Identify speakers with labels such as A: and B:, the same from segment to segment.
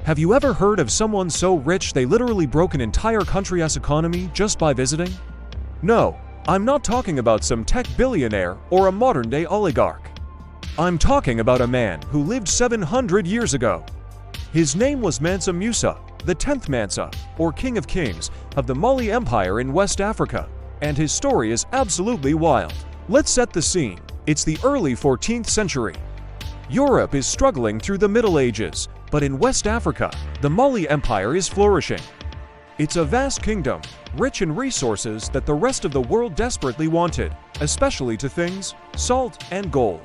A: Have you ever heard of someone so rich they literally broke an entire country's economy just by visiting? No, I'm not talking about some tech billionaire or a modern-day oligarch. I'm talking about a man who lived 700 years ago. His name was Mansa Musa, the 10th Mansa, or King of Kings, of the Mali Empire in West Africa, and his story is absolutely wild. Let's set the scene. It's the early 14th century. Europe is struggling through the Middle Ages, but in West Africa, the Mali Empire is flourishing. It's a vast kingdom, rich in resources that the rest of the world desperately wanted, especially to things, salt and gold.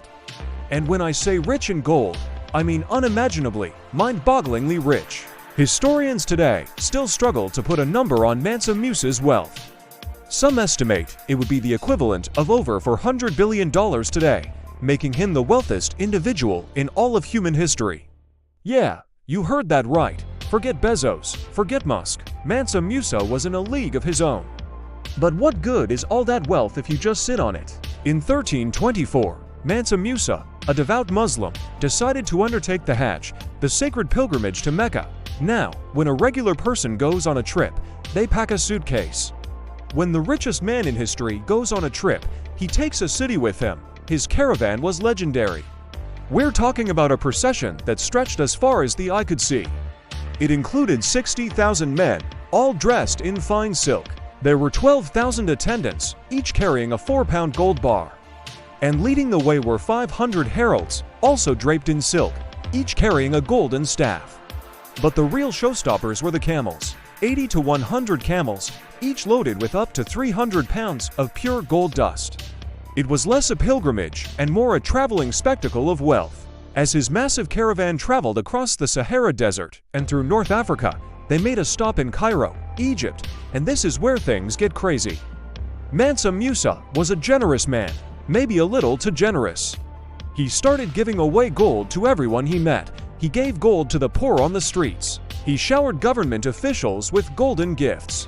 A: And when I say rich in gold, I mean unimaginably, mind-bogglingly rich. Historians today still struggle to put a number on Mansa Musa's wealth. Some estimate it would be the equivalent of over $400 billion today, making him the wealthiest individual in all of human history. Yeah, you heard that right. Forget Bezos, forget Musk. Mansa Musa was in a league of his own. But what good is all that wealth if you just sit on it? In 1324, Mansa Musa, a devout Muslim, decided to undertake the Hajj, the sacred pilgrimage to Mecca. Now, when a regular person goes on a trip, they pack a suitcase. When the richest man in history goes on a trip, he takes a city with him. His caravan was legendary. We're talking about a procession that stretched as far as the eye could see. It included 60,000 men, all dressed in fine silk. There were 12,000 attendants, each carrying a 4-pound gold bar. And leading the way were 500 heralds, also draped in silk, each carrying a golden staff. But the real showstoppers were the camels, 80 to 100 camels, each loaded with up to 300 pounds of pure gold dust. It was less a pilgrimage and more a traveling spectacle of wealth. As his massive caravan traveled across the Sahara Desert and through North Africa, they made a stop in Cairo, Egypt, and this is where things get crazy. Mansa Musa was a generous man, maybe a little too generous. He started giving away gold to everyone he met. He gave gold to the poor on the streets. He showered government officials with golden gifts.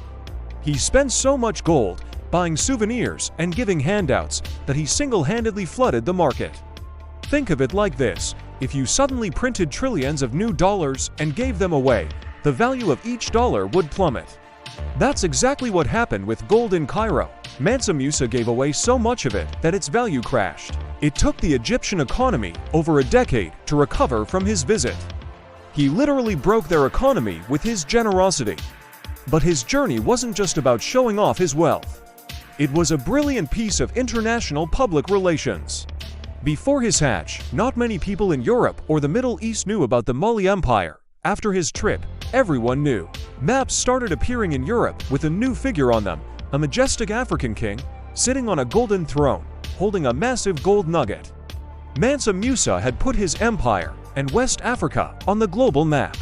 A: He spent so much gold buying souvenirs and giving handouts that he single-handedly flooded the market. Think of it like this: if you suddenly printed trillions of new dollars and gave them away, the value of each dollar would plummet. That's exactly what happened with gold in Cairo. Mansa Musa gave away so much of it that its value crashed. It took the Egyptian economy over a decade to recover from his visit. He literally broke their economy with his generosity. But his journey wasn't just about showing off his wealth. It was a brilliant piece of international public relations. Before his Hajj, not many people in Europe or the Middle East knew about the Mali Empire. After his trip, everyone knew. Maps started appearing in Europe with a new figure on them, a majestic African king, sitting on a golden throne, holding a massive gold nugget. Mansa Musa had put his empire and West Africa on the global map.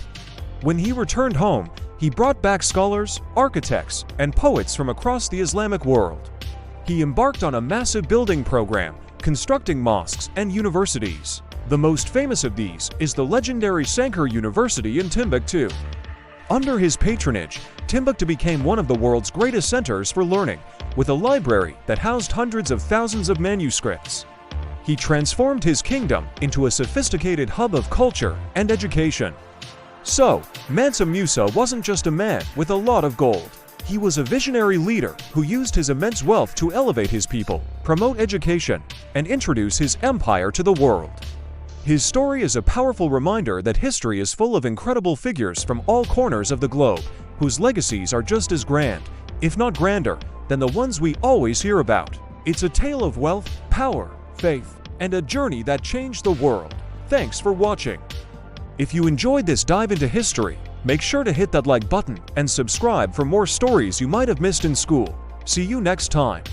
A: When he returned home, he brought back scholars, architects, and poets from across the Islamic world. He embarked on a massive building program, constructing mosques and universities. The most famous of these is the legendary Sankara University in Timbuktu. Under his patronage, Timbuktu became one of the world's greatest centers for learning, with a library that housed hundreds of thousands of manuscripts. He transformed his kingdom into a sophisticated hub of culture and education. So, Mansa Musa wasn't just a man with a lot of gold. He was a visionary leader who used his immense wealth to elevate his people, promote education, and introduce his empire to the world. His story is a powerful reminder that history is full of incredible figures from all corners of the globe, whose legacies are just as grand, if not grander, than the ones we always hear about. It's a tale of wealth, power, faith, and a journey that changed the world. Thanks for watching. If you enjoyed this dive into history, make sure to hit that like button and subscribe for more stories you might have missed in school. See you next time.